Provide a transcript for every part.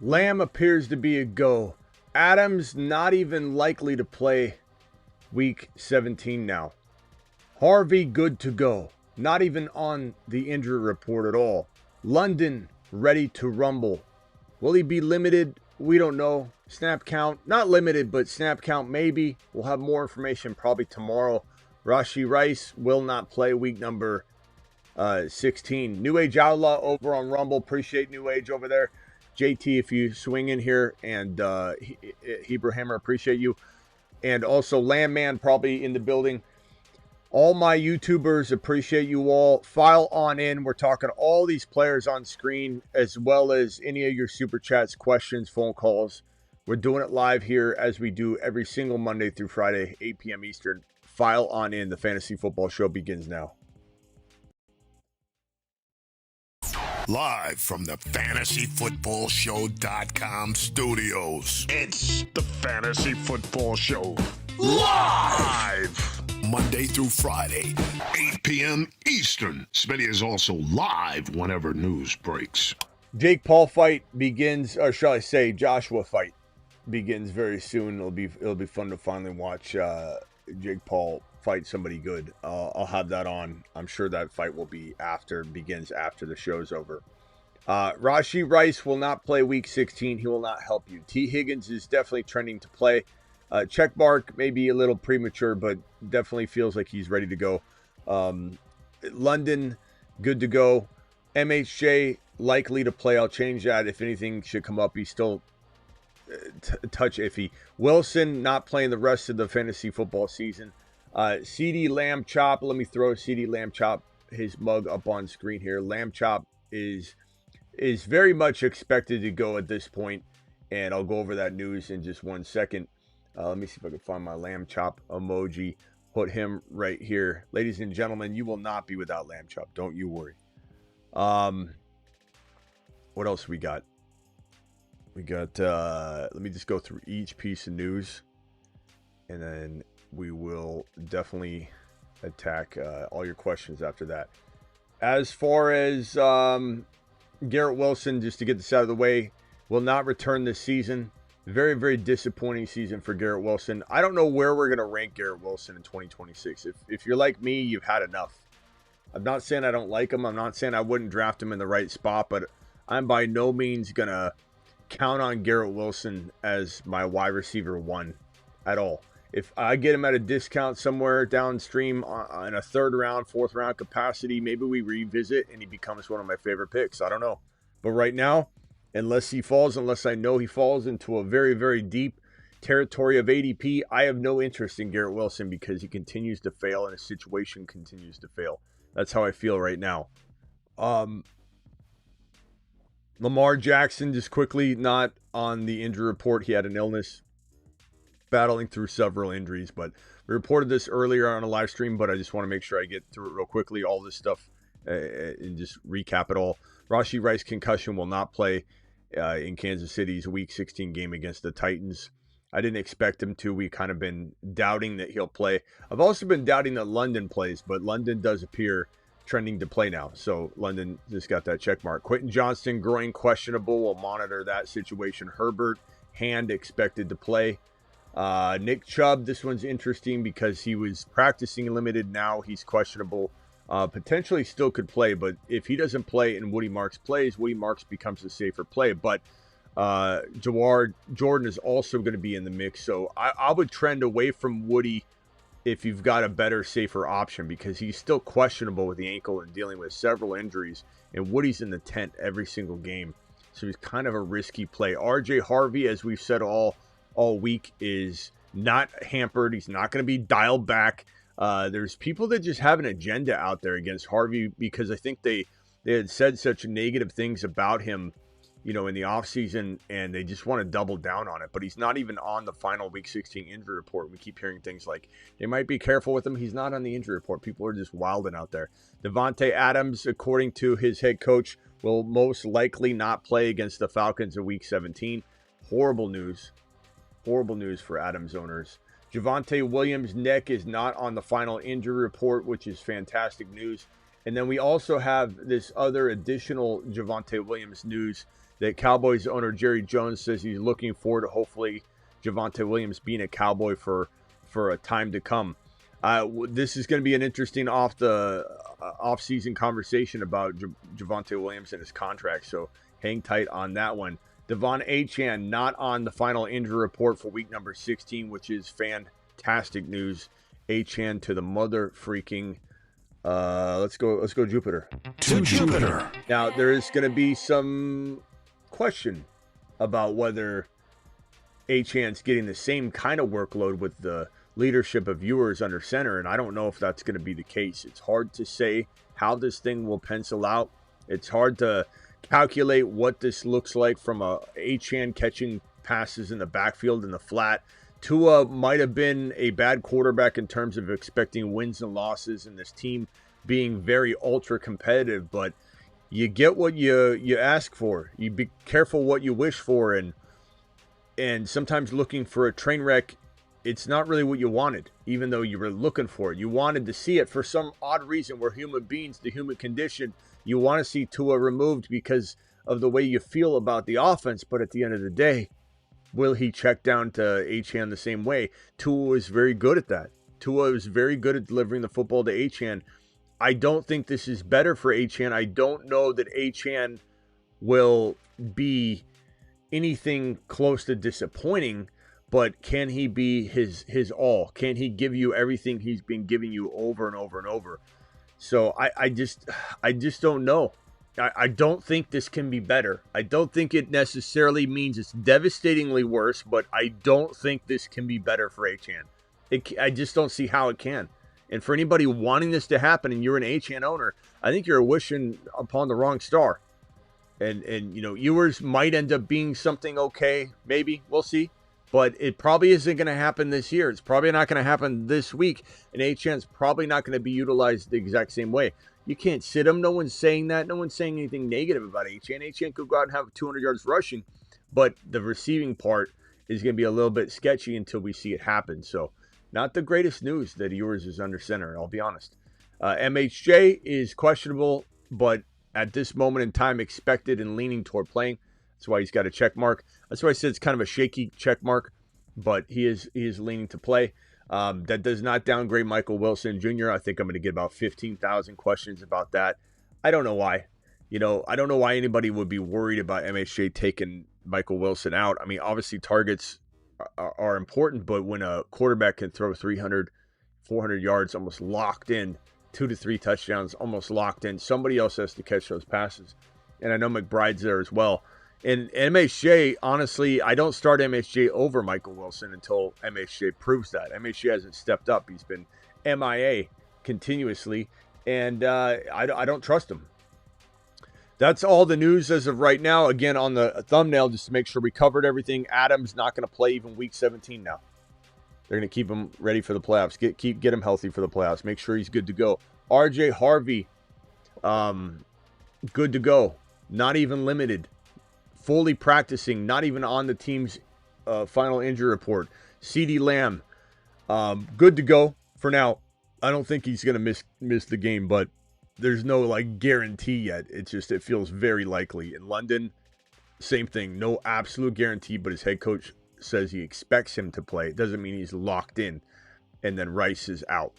Lamb appears to be a go. Adams not even likely to play week 17 now. Harvey good to go. Not even on the injury report at all. London ready to rumble. Will he be limited? We don't know. Snap count, not limited, but snap count maybe. We'll have more information probably tomorrow. Rashee Rice will not play week number 16. New Age Outlaw over on Rumble. Appreciate New Age over there. JT, if you swing in here, and Hebrew Hammer, appreciate you. And also Landman probably in the building. All my YouTubers, appreciate you all. File on in. We're talking all these players on screen, as well as any of your super chats, questions, phone calls. We're doing it live here as we do every single Monday through Friday, 8 p.m. Eastern. File on in. The Fantasy Football Show begins now. Live from the FantasyFootballShow.com studios. It's the Fantasy Football Show. Live! Monday through Friday, 8 p.m. Eastern. Smitty is also live whenever news breaks. Jake Paul fight begins, or shall I say Joshua fight begins very soon. It'll be fun to finally watch Jake Paul fight somebody good. I'll have that on. I'm sure that fight will be begins after the show's over. Rashee Rice will not play week 16. He will not help you. T. Higgins is definitely trending to play. Check mark, maybe a little premature, but definitely feels like he's ready to go. London, good to go. MHJ, likely to play. I'll change that. If anything should come up, he's still touch iffy. Wilson, not playing the rest of the fantasy football season. CD Lamb Chop, let me throw CD Lamb Chop, his mug up on screen here. Lamb Chop is very much expected to go at this point, and I'll go over that news in just 1 second. Let me see if I can find my Lamb Chop emoji. Put him right here. Ladies and gentlemen, you will not be without Lamb Chop. Don't you worry. What else we got? We got, let me just go through each piece of news, and then we will definitely attack all your questions after that. As far as Garrett Wilson, just to get this out of the way, will not return this season. Very, very disappointing season for Garrett Wilson. I don't know where we're going to rank Garrett Wilson in 2026. If you're like me, you've had enough. I'm not saying I don't like him. I'm not saying I wouldn't draft him in the right spot, but I'm by no means going to count on Garrett Wilson as my wide receiver one at all. If I get him at a discount somewhere downstream in a third round, fourth round capacity, maybe we revisit and he becomes one of my favorite picks. I don't know. But right now, unless I know he falls into a very, very deep territory of ADP, I have no interest in Garrett Wilson because he continues to fail and his situation continues to fail. That's how I feel right now. Lamar Jackson, just quickly, not on the injury report. He had an illness, battling through several injuries, but we reported this earlier on a live stream, but I just want to make sure I get through it real quickly, all this stuff, and just recap it all. Rashee Rice concussion, will not play in Kansas City's Week 16 game against the Titans. I didn't expect him to. We've kind of been doubting that he'll play. I've also been doubting that London plays, but London does appear trending to play now. So London just got that check mark. Quentin Johnston, groin questionable. We'll monitor that situation. Herbert, hand expected to play. Nick Chubb, this one's interesting because he was practicing limited. Now he's questionable. Potentially still could play, but if he doesn't play and Woody Marks plays, Woody Marks becomes a safer play. But Jawad Jordan is also going to be in the mix. So I would trend away from Woody if you've got a better, safer option, because he's still questionable with the ankle and dealing with several injuries. And Woody's in the tent every single game. So he's kind of a risky play. RJ Harvey, as we've said all week, is not hampered. He's not going to be dialed back. There's people that just have an agenda out there against Harvey because I think they had said such negative things about him, in the offseason, and they just want to double down on it. But he's not even on the final Week 16 injury report. We keep hearing things like they might be careful with him. He's not on the injury report. People are just wilding out there. Devontae Adams, according to his head coach, will most likely not play against the Falcons in Week 17. Horrible news. Horrible news for Adams owners. Javonte Williams' neck is not on the final injury report, which is fantastic news. And then we also have this other additional Javonte Williams news that Cowboys owner Jerry Jones says he's looking forward to hopefully Javonte Williams being a Cowboy for a time to come. This is going to be an interesting off-season conversation about Javonte Williams and his contract, so hang tight on that one. Devon Achane not on the final injury report for week number 16, which is fantastic news. Achane to the mother freaking let's go Jupiter. To Jupiter. Now, there is going to be some question about whether Achane's getting the same kind of workload with the leadership of viewers under center, and I don't know if that's going to be the case. It's hard to say how this thing will pencil out. It's hard to calculate what this looks like from a Achane catching passes in the backfield in the flat. Tua might have been a bad quarterback in terms of expecting wins and losses and this team being very ultra competitive, but you get what you ask for. You be careful what you wish for, and sometimes looking for a train wreck, it's not really what you wanted, even though you were looking for it. You wanted to see it for some odd reason. We're human beings, the human condition. You want to see Tua removed because of the way you feel about the offense, but at the end of the day, will he check down to Achane the same way? Tua is very good at that. Tua is very good at delivering the football to Achane. I don't think this is better for Achane. I don't know that Achane will be anything close to disappointing, but can he be his all? Can he give you everything he's been giving you over and over and over? So I just don't know. I don't think this can be better. I don't think it necessarily means it's devastatingly worse, but I don't think this can be better for Achane. I just don't see how it can. And for anybody wanting this to happen and you're an Achane owner, I think you're wishing upon the wrong star. And you know, yours might end up being something okay, maybe, we'll see. But it probably isn't going to happen this year. It's probably not going to happen this week. And Achane's probably not going to be utilized the exact same way. You can't sit him. No one's saying that. No one's saying anything negative about Achane. Achane could go out and have 200 yards rushing. But the receiving part is going to be a little bit sketchy until we see it happen. So not the greatest news that yours is under center, I'll be honest. MHJ is questionable, but at this moment in time, expected and leaning toward playing. That's why he's got a check mark. That's why I said it's kind of a shaky check mark, but he is leaning to play. That does not downgrade Michael Wilson Jr. I think I'm going to get about 15,000 questions about that. I don't know why. You know, I don't know why anybody would be worried about MHJ taking Michael Wilson out. I mean, obviously targets are important, but when a quarterback can throw 300, 400 yards almost locked in, 2 to 3 touchdowns almost locked in, somebody else has to catch those passes. And I know McBride's there as well. And MHJ, honestly, I don't start MHJ over Michael Wilson until MHJ proves that. MHJ hasn't stepped up. He's been MIA continuously, and I don't trust him. That's all the news as of right now. Again, on the thumbnail, just to make sure we covered everything, Adams not going to play even week 17 now. They're going to keep him ready for the playoffs. Get him healthy for the playoffs. Make sure he's good to go. RJ Harvey, good to go. Not even limited. Fully practicing, not even on the team's final injury report. CeeDee Lamb, good to go for now. I don't think he's going to miss the game, but there's no like guarantee yet. It feels very likely. In London, same thing. No absolute guarantee, but his head coach says he expects him to play. It doesn't mean he's locked in. And then Rice is out.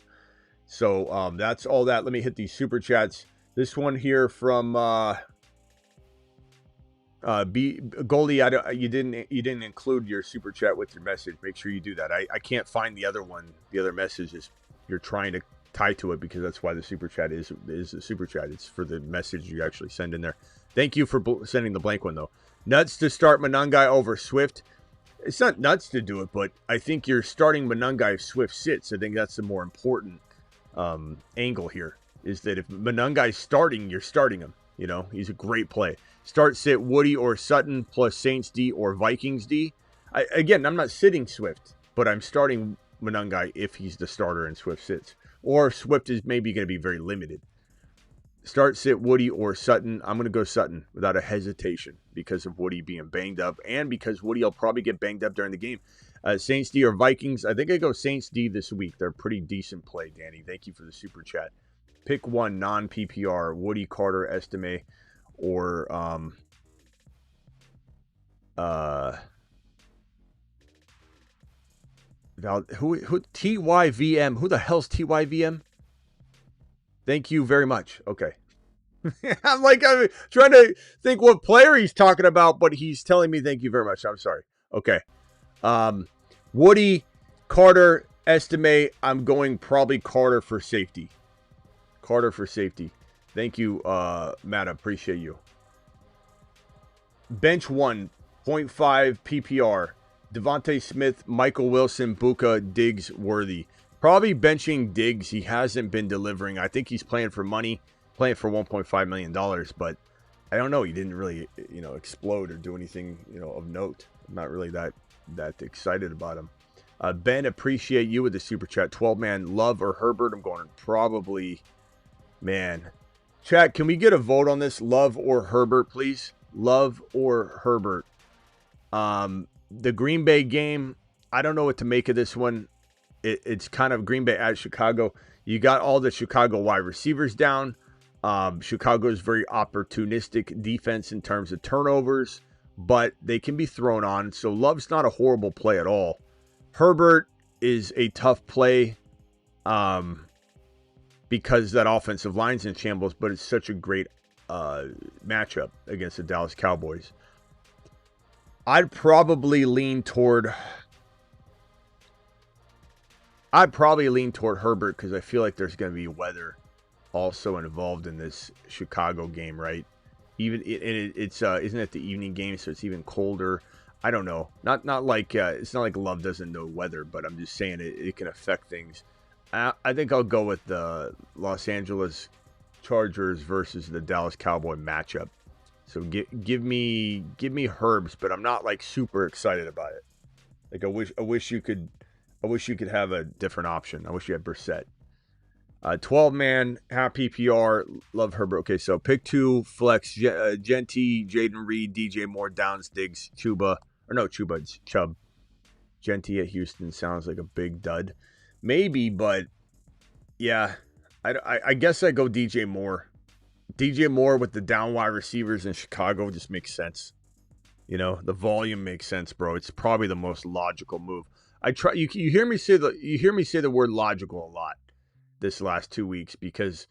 So that's all that. Let me hit these super chats. This one here from Goldie, you didn't include your super chat with your message. Make sure you do that. I can't find the other one. The other message is you're trying to tie to it, because that's why the super chat is a super chat. It's for the message you actually send in there. Thank you for sending the blank one though. Nuts to start Monangai over Swift. It's not nuts to do it, but I think you're starting Monangai if Swift sits. I think that's the more important angle here, is that if Monangai's starting, you're starting him. You know, he's a great play. Start, sit Woody or Sutton plus Saints D or Vikings D. I'm not sitting Swift, but I'm starting Monangai if he's the starter and Swift sits. Or Swift is maybe going to be very limited. Start, sit Woody or Sutton. I'm going to go Sutton without a hesitation because of Woody being banged up and because Woody will probably get banged up during the game. Saints D or Vikings. I think I go Saints D this week. They're a pretty decent play, Danny. Thank you for the super chat. Pick one non-PPR, Woody, Carter, Estime, or who TYVM. Who the hell's TYVM? Thank you very much. Okay. I'm trying to think what player he's talking about, but he's telling me thank you very much. I'm sorry. Okay. Woody, Carter, Estime. I'm going probably Carter for safety. Carter for safety. Thank you, Matt. I appreciate you. Bench 1, 0.5 PPR. Devontae Smith, Michael Wilson, Buka, Diggs, Worthy. Probably benching Diggs. He hasn't been delivering. I think he's playing for money, playing for $1.5 million, but I don't know. He didn't really, explode or do anything, of note. I'm not really that excited about him. Ben, appreciate you with the super chat. 12-man, Love or Herbert? I'm going probably, man. Chat, can we get a vote on this? Love or Herbert, please? Love or Herbert? The Green Bay game, I don't know what to make of this one. It's kind of Green Bay at Chicago. You got all the Chicago wide receivers down. Chicago is very opportunistic defense in terms of turnovers, but they can be thrown on. So Love's not a horrible play at all. Herbert is a tough play because that offensive line's in shambles, but it's such a great matchup against the Dallas Cowboys. I'd probably lean toward Herbert because I feel like there's going to be weather also involved in this Chicago game, right? Even it's isn't it the evening game, so it's even colder. I don't know. Not like it's not like Love doesn't know weather, but I'm just saying it can affect things. I think I'll go with the Los Angeles Chargers versus the Dallas Cowboy matchup. So give me Herbs, but I'm not like super excited about it. Like I wish you could have a different option. I wish you had Brissett. 12-man, half PPR, love Herbert. Okay, so pick 2, flex, Genty, Jaden Reed, DJ Moore, Downs, Diggs, Chuba. It's Chubb. Genty at Houston sounds like a big dud. Maybe, but yeah, I guess I go DJ Moore. DJ Moore with the down wide receivers in Chicago just makes sense. The volume makes sense, bro. It's probably the most logical move. You hear me say the word logical a lot this last 2 weeks because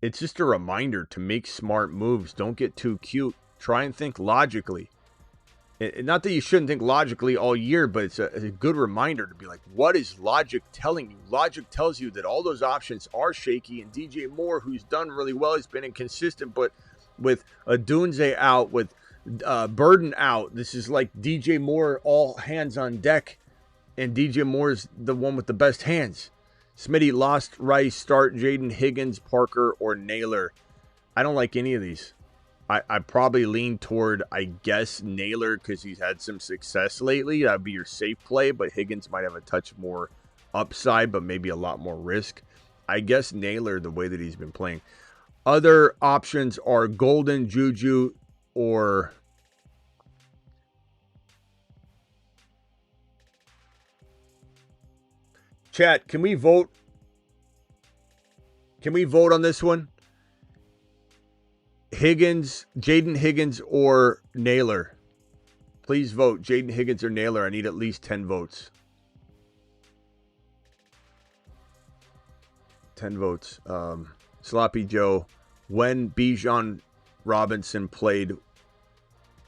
it's just a reminder to make smart moves. Don't get too cute. Try and think logically. Not that you shouldn't think logically all year, but it's a good reminder to be like, what is logic telling you? Logic tells you that all those options are shaky, and DJ Moore, who's done really well, has been inconsistent, but with Adunze out, with Burden out, this is like DJ Moore all hands on deck, and DJ Moore's the one with the best hands. Smitty, lost Rice, start Jaden Higgins, Parker, or Naylor. I don't like any of these. I probably lean toward, I guess, Naylor because he's had some success lately. That'd be your safe play, but Higgins might have a touch more upside, but maybe a lot more risk. I guess Naylor, the way that he's been playing. Other options are Golden, Juju, or chat. Can we vote? Can we vote on this one? Jaden Higgins or Naylor. Please vote. Jaden Higgins or Naylor. I need at least 10 votes. 10 votes. Sloppy Joe. When Bijan Robinson played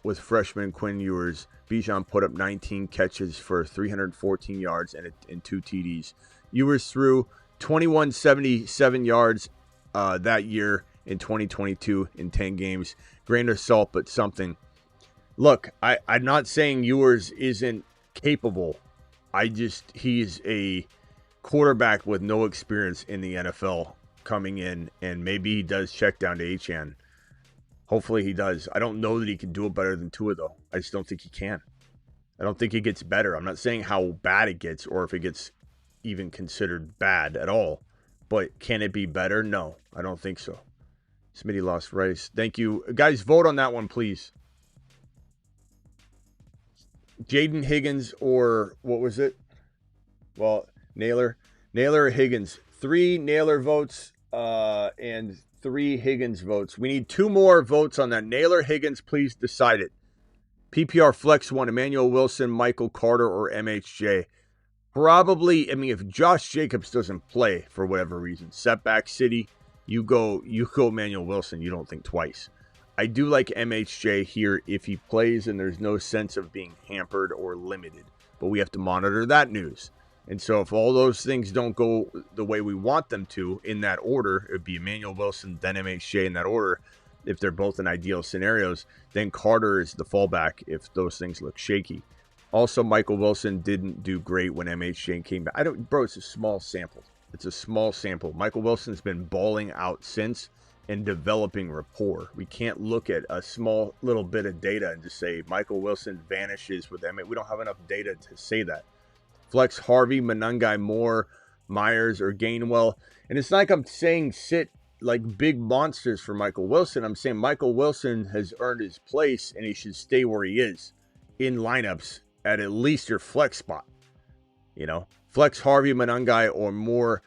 with freshman Quinn Ewers, Bijan put up 19 catches for 314 yards and 2 TDs. Ewers threw 2177 yards that year in 2022 in 10 games. Grain of salt, but something. Look, I'm not saying Ewers isn't capable. He's a quarterback with no experience in the NFL coming in, and maybe he does check down to Achane. Hopefully he does. I don't know that he can do it better than Tua, though. I just don't think he can. I don't think it gets better. I'm not saying how bad it gets or if it gets even considered bad at all. But can it be better? No, I don't think so. Smitty lost Rice. Thank you. Guys, vote on that one, please. Jaden Higgins or what was it? Well, Naylor. Naylor or Higgins. 3 Naylor votes. and 3 Higgins votes. We need 2 more votes on that. Naylor, Higgins, please decide it. PPR Flex 1, Emmanuel Wilson, Michael Carter, or MHJ. Probably, I mean, if Josh Jacobs doesn't play for whatever reason, setback city, you go Emmanuel Wilson. You don't think twice. I do like MHJ here if he plays and there's no sense of being hampered or limited. But we have to monitor that news. And so if all those things don't go the way we want them to in that order, it would be Emmanuel Wilson, then MHJ in that order. If they're both in ideal scenarios, then Carter is the fallback if those things look shaky. Also, Michael Wilson didn't do great when MHJ came back. It's a small sample. It's a small sample. Michael Wilson's been balling out since and developing rapport. We can't look at a small little bit of data and just say Michael Wilson vanishes with them. We don't have enough data to say that. Flex Harvey, Monangai, Moore, Myers, or Gainwell. And it's not like I'm saying sit like big monsters for Michael Wilson. I'm saying Michael Wilson has earned his place and he should stay where he is in lineups at least your flex spot. You know, Flex Harvey, Monangai, or Moore.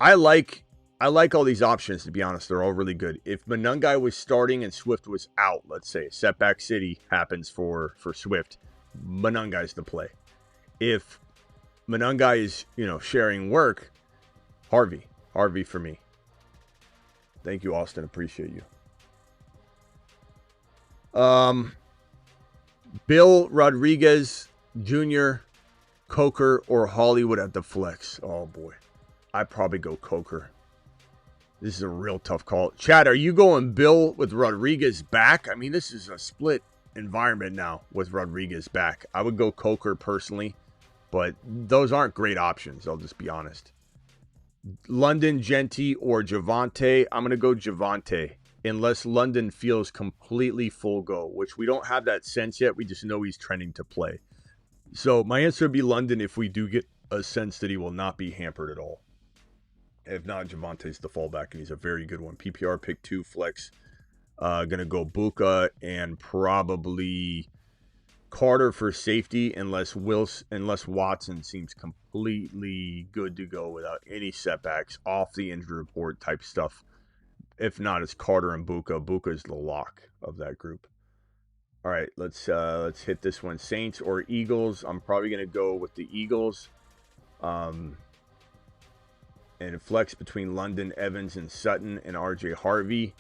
I like all these options, to be honest. They're all really good. If Monangai was starting and Swift was out, let's say setback city happens for Swift, Monangai's the play. If Monangai is, sharing work, Harvey for me. Thank you, Austin. Appreciate you. Bill Rodriguez Jr., Coker, or Hollywood at the flex. Oh boy, I'd probably go Coker. This is a real tough call. Chad, are you going Bill with Rodriguez back? I mean, this is a split environment now with Rodriguez back. I would go Coker personally, but those aren't great options. I'll just be honest. London, Genty, or Javonte. I'm going to go Javonte unless London feels completely full go, which we don't have that sense yet. We just know he's trending to play. So my answer would be London if we do get a sense that he will not be hampered at all. If not, Javonte's the fallback, and he's a very good one. PPR pick 2 flex. Gonna go Buka and probably Carter for safety, unless Watson seems completely good to go without any setbacks, off the injury report type stuff. If not, it's Carter and Buka. Buka is the lock of that group. All right, let's hit this one. Saints or Eagles? I'm probably gonna go with the Eagles. And flex between London, Evans, and Sutton, and RJ Harvey.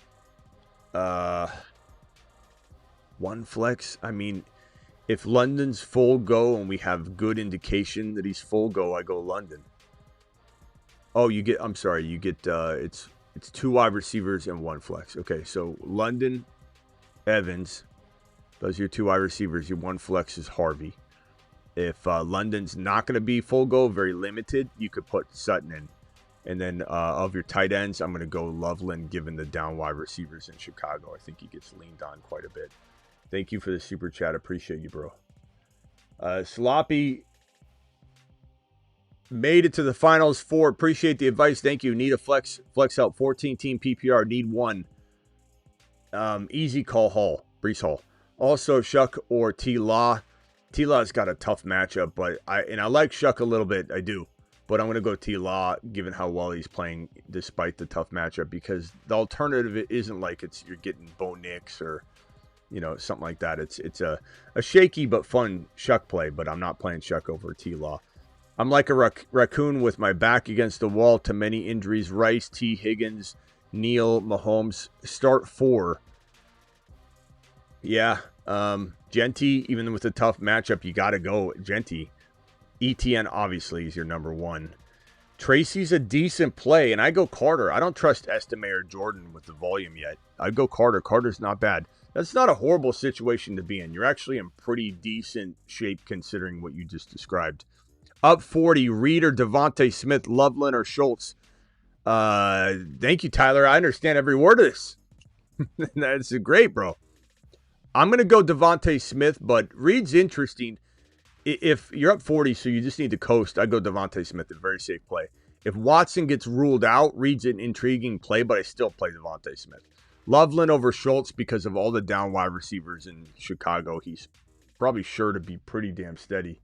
One flex. I mean, if London's full go and we have good indication that he's full go, I go London. Oh, it's 2 wide receivers and 1 flex. Okay, so London, Evans, those are your 2 wide receivers. Your 1 flex is Harvey. If London's not going to be full go, very limited, you could put Sutton in. And then of your tight ends, I'm going to go Loveland, given the down wide receivers in Chicago. I think he gets leaned on quite a bit. Thank you for the super chat. Appreciate you, bro. Sloppy made it to the finals 4. Appreciate the advice. Thank you. Need a flex help. 14-team PPR. Need 1. Easy call Hall. Brees Hall. Also, Shuck or T-Law. T-Law's got a tough matchup, but I like Shuck a little bit. I do. But I'm going to go T-Law, given how well he's playing despite the tough matchup, because the alternative isn't like you're getting Bo Nix or, something like that. It's a shaky but fun Shuck play, but I'm not playing Shuck over T-Law. I'm like a raccoon with my back against the wall to many injuries. Rice, T. Higgins, Neal, Mahomes. Start 4. Yeah. Genty, even with a tough matchup, you got to go Genty. ETN obviously is your number 1. Tracy's a decent play, and I go Carter. I don't trust Estime or Jordan with the volume yet. I'd go Carter. Carter's not bad. That's not a horrible situation to be in. You're actually in pretty decent shape considering what you just described. Up 40, Reed or Devontae Smith, Loveland or Schultz. Thank you, Tyler. I understand every word of this. That's great, bro. I'm going to go Devontae Smith, but Reed's interesting. If you're up 40, so you just need to coast, I'd go Devontae Smith, a very safe play. If Watson gets ruled out, Reed's an intriguing play, but I still play Devontae Smith. Loveland over Schultz because of all the down wide receivers in Chicago. He's probably sure to be pretty damn steady.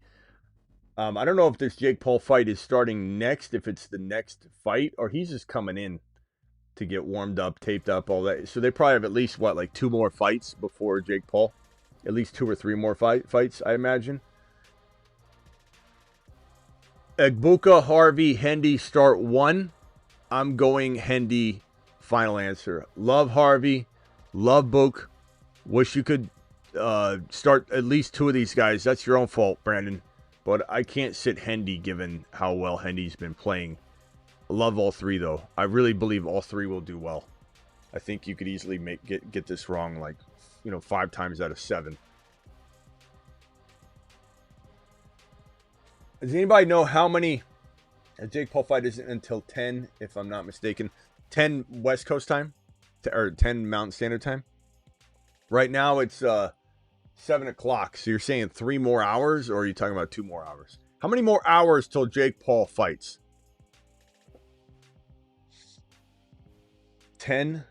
I don't know if this Jake Paul fight is starting next, if it's the next fight, or he's just coming in. to get warmed up, taped up, all that. So they probably have at least, what, like 2 more fights before Jake Paul? At least 2 or 3 more fights, I imagine. Egbuka, Harvey, Hendy start 1. I'm going Hendy, final answer. Love Harvey. Love Book. Wish you could start at least 2 of these guys. That's your own fault, Brandon. But I can't sit Hendy given how well Hendy's been playing. Love all 3, though. I really believe all 3 will do well. I think you could easily get this wrong, like, 5 times out of 7. Does anybody know how many? A Jake Paul fight isn't until 10, if I'm not mistaken. 10 West Coast time, or 10 Mountain Standard Time. Right now it's 7 o'clock. So you're saying 3 more hours, or are you talking about 2 more hours? How many more hours till Jake Paul fights? 10.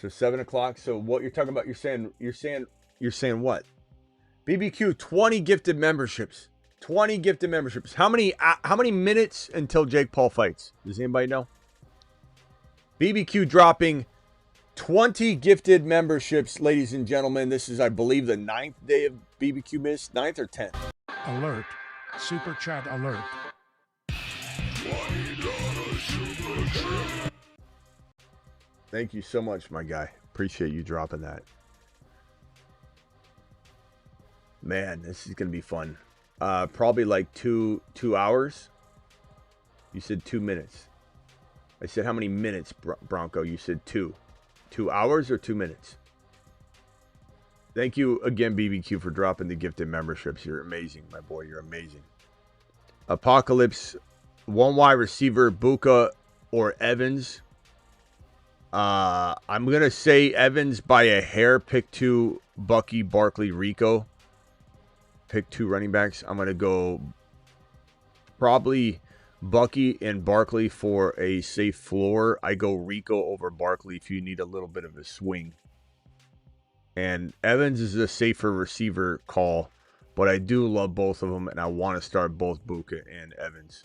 So 7 o'clock. So what you're talking about? You're saying what? BBQ 20 gifted memberships. 20 gifted memberships. How many minutes until Jake Paul fights? Does anybody know? BBQ dropping 20 gifted memberships, ladies and gentlemen. This is, I believe, the 9th day of BBQ Miss. 9th or 10th? Alert. Super chat alert. Thank you so much, my guy. Appreciate you dropping that. Man, this is going to be fun. Probably like 2 hours. You said 2 minutes. I said how many minutes, Bronco? You said 2. 2 hours or 2 minutes? Thank you again, BBQ, for dropping the gifted memberships. You're amazing, my boy. You're amazing. Apocalypse, 1 wide receiver, Buka or Evans. I'm going to say Evans by a hair. Pick 2, Bucky, Barkley, Rico. Pick 2 running backs. I'm going to go probably Bucky and Barkley for a safe floor. I go Rico over Barkley if you need a little bit of a swing. And Evans is a safer receiver call, but I do love both of them, and I want to start both Buka and Evans.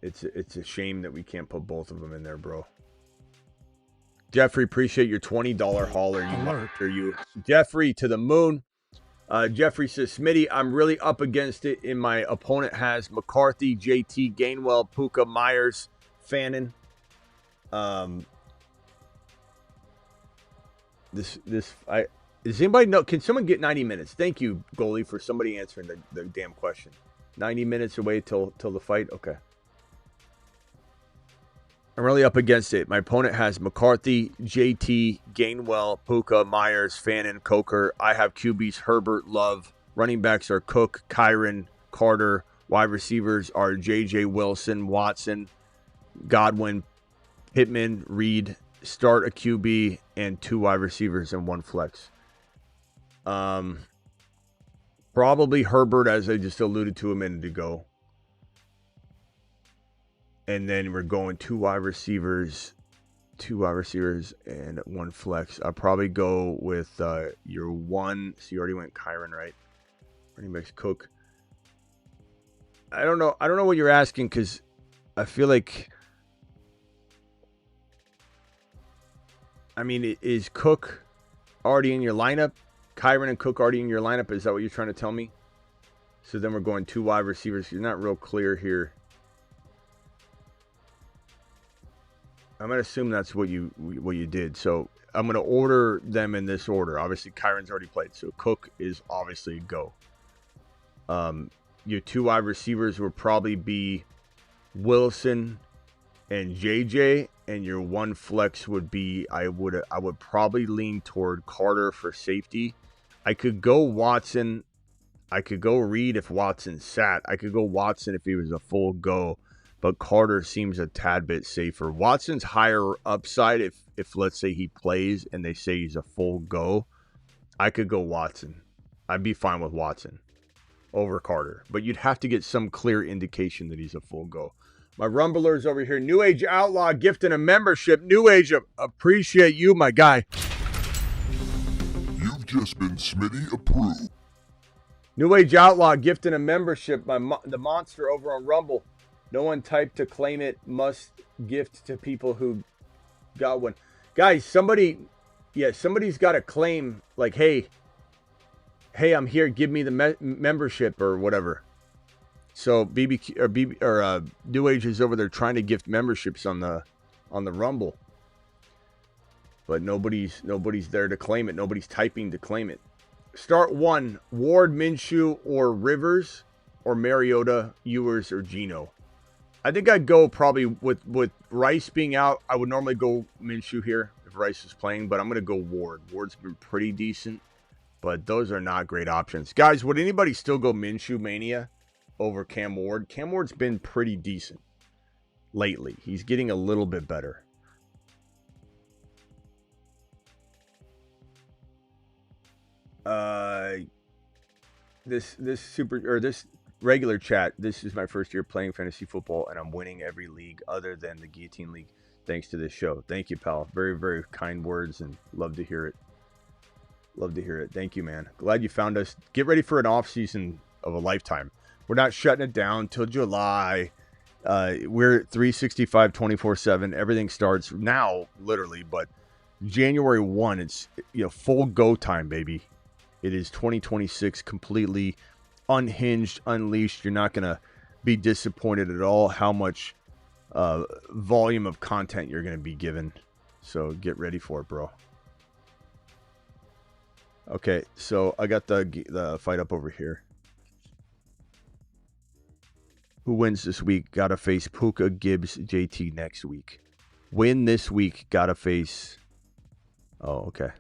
It's a shame that we can't put both of them in there, bro. Jeffrey, appreciate your $20 hauler. You Jeffrey to the moon. Jeffrey says, Smitty, I'm really up against it, and my opponent has McCarthy, JT, Gainwell, Puka, Myers, Fannin. Does anybody know? Can someone get 90 minutes? Thank you, goalie, for somebody answering the damn question. 90 minutes away till the fight? Okay. I'm really up against it. My opponent has McCarthy, JT, Gainwell, Puka, Myers, Fannin, Coker. I have QBs Herbert, Love. Running backs are Cook, Kyron, Carter. Wide receivers are JJ Wilson, Watson, Godwin, Pittman, Reed. Start a QB and 2 wide receivers and 1 flex. Probably Herbert, as I just alluded to a minute ago. And then we're going 2 wide receivers, and 1 flex. I'll probably go with your 1. So you already went Kyron, right? Running backs Cook. I don't know what you're asking, because I feel like, I mean, is Cook already in your lineup? Kyron and Cook already in your lineup? Is that what you're trying to tell me? So then we're going 2 wide receivers. You're not real clear here. I'm going to assume that's what you did. So I'm going to order them in this order. Obviously, Kyron's already played, so Cook is obviously a go. Your 2 wide receivers would probably be Wilson and JJ, and your 1 flex would be I would probably lean toward Carter for safety. I could go Watson. I could go Reed if Watson sat. I could go Watson if he was a full go. But Carter seems a tad bit safer. Watson's higher upside if let's say he plays and they say he's a full go. I could go Watson. I'd be fine with Watson over Carter. But you'd have to get some clear indication that he's a full go. My Rumblers over here. New Age Outlaw gifting a membership. New Age, appreciate you, my guy. You've just been Smitty approved. New Age Outlaw gifting a membership. The monster over on Rumble. No one typed to claim it. Must gift to people who got one. Guys, somebody's got to claim, like, hey, I'm here. Give me the membership or whatever. So New Age is over there trying to gift memberships on the Rumble, but nobody's there to claim it. Nobody's typing to claim it. Start one: Ward, Minshew, or Rivers, or Mariota, Ewers, or Geno. I think I'd go probably with Rice being out. I would normally go Minshew here if Rice is playing, but I'm going to go Ward. Ward's been pretty decent, but those are not great options. Guys, would anybody still go Minshew Mania over Cam Ward? Cam Ward's been pretty decent lately. He's getting a little bit better. This regular chat, this is my first year playing fantasy football, and I'm winning every league other than the Guillotine League thanks to this show. Thank you, pal. Very, very kind words, and love to hear it. Love to hear it. Thank you, man. Glad you found us. Get ready for an off season of a lifetime. We're not shutting it down till July. We're 365 24/7. Everything starts now, literally, but January 1, it's full go time, baby. It is 2026, completely unhinged, unleashed. You're not gonna be disappointed at all how much volume of content you're gonna be given. So get ready for it, bro. Okay, so I got the fight up over here. Who wins this week? Gotta face Puka, Gibbs, JT next week. Win this week. Gotta face. Oh, okay.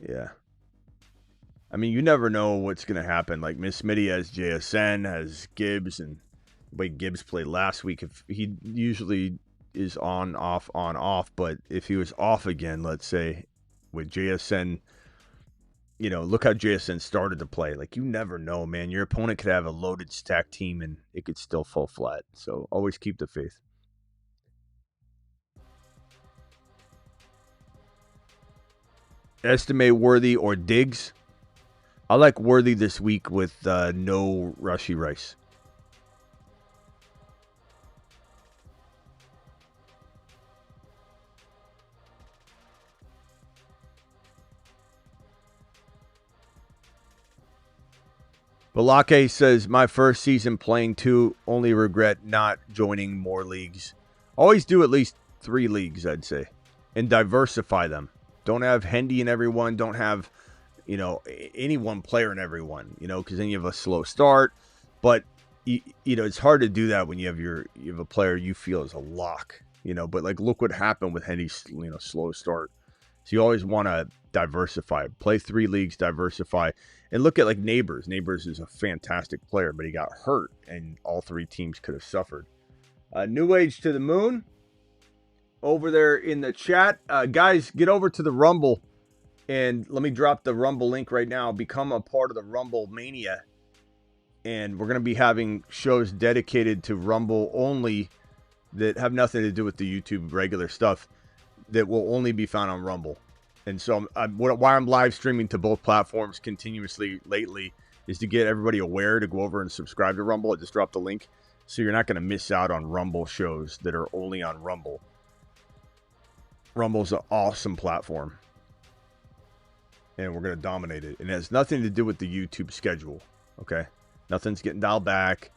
Yeah. I mean, you never know what's going to happen. Like, Miss Smitty has JSN, has Gibbs, and the way Gibbs played last week, if he usually is on, off, but if he was off again, let's say, with JSN, look how JSN started to play. Like, you never know, man. Your opponent could have a loaded stack team, and it could still fall flat. So, always keep the faith. Estimate Worthy or Diggs. I like Worthy this week with no Rushy Rice. Balake says, my first season playing 2, only regret not joining more leagues. Always do at least 3 leagues, I'd say, and diversify them. Don't have Hendy in everyone. Don't have any one player in everyone, because then you have a slow start. But it's hard to do that when you have a player you feel is a lock, But like, look what happened with Hendy's slow start. So you always want to diversify, play 3 leagues, diversify, and look at like Neighbors. Neighbors is a fantastic player, but he got hurt, and all 3 teams could have suffered. New Age to the moon over there in the chat, guys. Get over to the Rumble. And let me drop the Rumble link right now. Become a part of the Rumble Mania. And we're going to be having shows dedicated to Rumble only that have nothing to do with the YouTube regular stuff that will only be found on Rumble. And so why I'm live streaming to both platforms continuously lately is to get everybody aware to go over and subscribe to Rumble. I just dropped the link. So you're not going to miss out on Rumble shows that are only on Rumble. Rumble's an awesome platform. And we're going to dominate it. And it has nothing to do with the YouTube schedule, okay? Nothing's getting dialed back.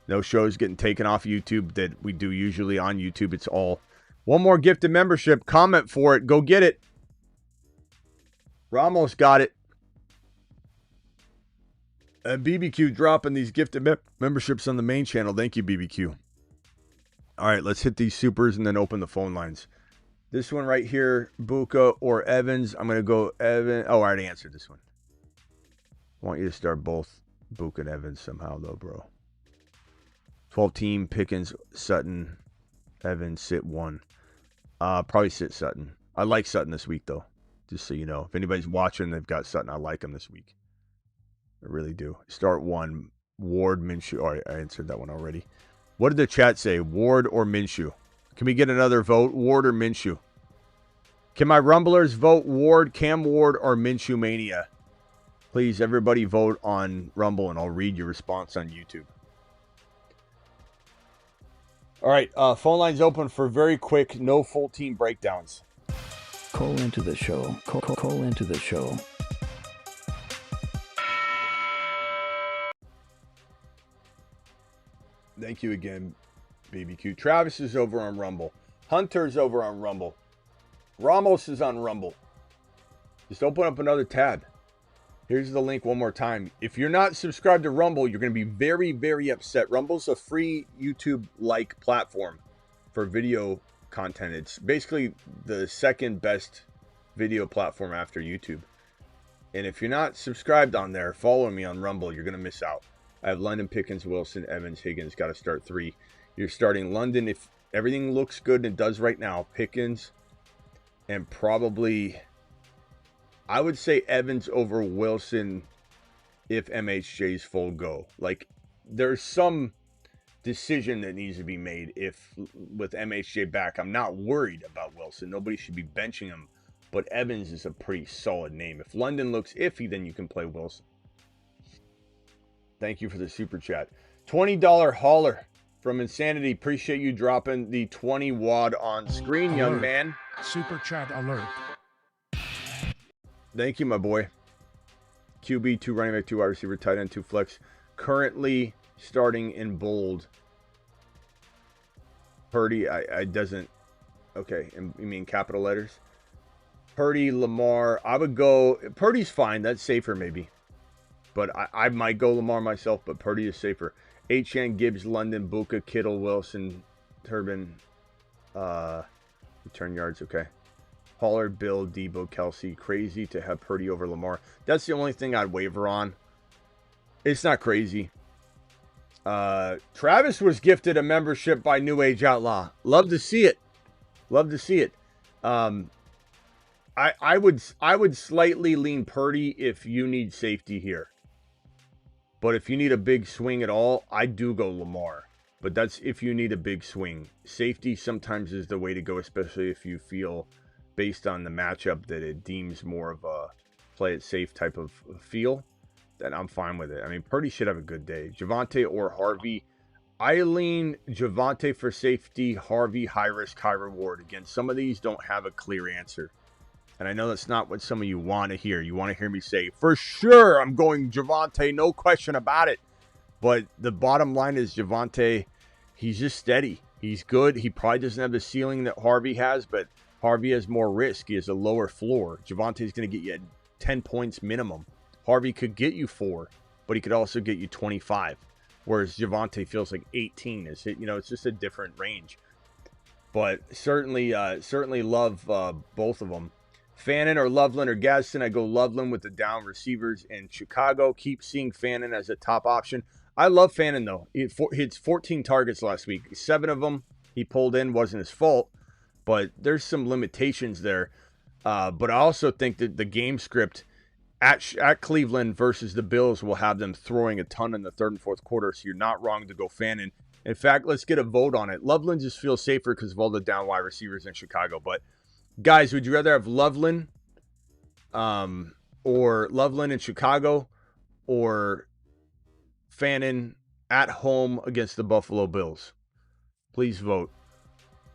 No shows getting taken off YouTube that we do usually on YouTube. It's all one more gifted membership. Comment for it. Go get it. Ramos got it. And BBQ dropping these gifted memberships on the main channel. Thank you, BBQ. All right, let's hit these supers and then open the phone lines. This one right here, Buka or Evans. I'm going to go Evan. Oh, I already answered this one. I want you to start both Buka and Evans somehow, though, bro. 12 team, Pickens, Sutton, Evans, sit 1. Probably sit Sutton. I like Sutton this week, though, just so you know. If anybody's watching, they've got Sutton. I like him this week. I really do. Start 1, Ward, Minshew. All right, I answered that one already. What did the chat say, Ward or Minshew? Can we get another vote? Ward or Minshew? Can my Rumblers vote Ward, Cam Ward, or Minshew Mania? Please, everybody vote on Rumble, and I'll read your response on YouTube. All right, phone lines open for very quick, no full team breakdowns. Call into the show. Call into the show. Thank you again, BBQ. Travis is over on Rumble. Hunter's over on Rumble. Ramos is on Rumble. Just open up another tab. Here's the link one more time. If you're not subscribed to Rumble, you're going to be very, very upset. Rumble's a free YouTube-like platform for video content. It's basically the second best video platform after YouTube. And if you're not subscribed on there, following me on Rumble, you're going to miss out. I have London, Pickens, Wilson, Evans, Higgins. Got to start 3. You're starting London if everything looks good and it does right now. Pickens and probably, I would say Evans over Wilson if MHJ's full go. Like, there's some decision that needs to be made if with MHJ back. I'm not worried about Wilson. Nobody should be benching him. But Evans is a pretty solid name. If London looks iffy, then you can play Wilson. Thank you for the super chat. $20 hauler from Insanity. Appreciate you dropping the 20 wad on screen, young Alert. man. Super chat alert. Thank you, my boy. QB, 2 running back, 2 wide receiver, tight end, 2 flex. Currently starting in bold. Purdy, I doesn't. Okay, you mean capital letters? Purdy, Lamar. I would go. Purdy's fine. That's safer, maybe. But I might go Lamar myself, but Purdy is safer. HN, Gibbs, London, Buka, Kittle, Wilson, Turbin. Return yards, okay. Pollard, Bill, Debo, Kelsey. Crazy to have Purdy over Lamar. That's the only thing I'd waver on. It's not crazy. Travis was gifted a membership by New Age Outlaw. Love to see it. Love to see it. I would slightly lean Purdy if you need safety here. But if you need a big swing at all, I do go Lamar. But that's if you need a big swing. Safety sometimes is the way to go, especially if you feel, based on the matchup, that it deems more of a play it safe type of feel. Then I'm fine with it. I mean, Purdy should have a good day. Javonte or Harvey. I lean Javonte for safety, Harvey high risk, high reward. Again, some of these don't have a clear answer. And I know that's not what some of you want to hear. You want to hear me say, for sure, I'm going Javonte, no question about it. But the bottom line is Javonte, he's just steady. He's good. He probably doesn't have the ceiling that Harvey has, but Harvey has more risk. He has a lower floor. Javonte's going to get you 10 points minimum. Harvey could get you 4, but he could also get you 25. Whereas Javonte feels like 18. It's just a different range. But certainly love both of them. Fannin or Loveland or Gadsden, I go Loveland with the down receivers in Chicago. Keep seeing Fannin as a top option. I love Fannin, though. He hits 14 targets last week. 7 of them he pulled in, wasn't his fault, but there's some limitations there. But I also think that the game script at Cleveland versus the Bills will have them throwing a ton in the third and fourth quarter, so you're not wrong to go Fannin. In fact, let's get a vote on it. Loveland just feels safer because of all the down wide receivers in Chicago, but guys, would you rather have Loveland or Loveland in Chicago or Fannin at home against the Buffalo Bills? Please vote.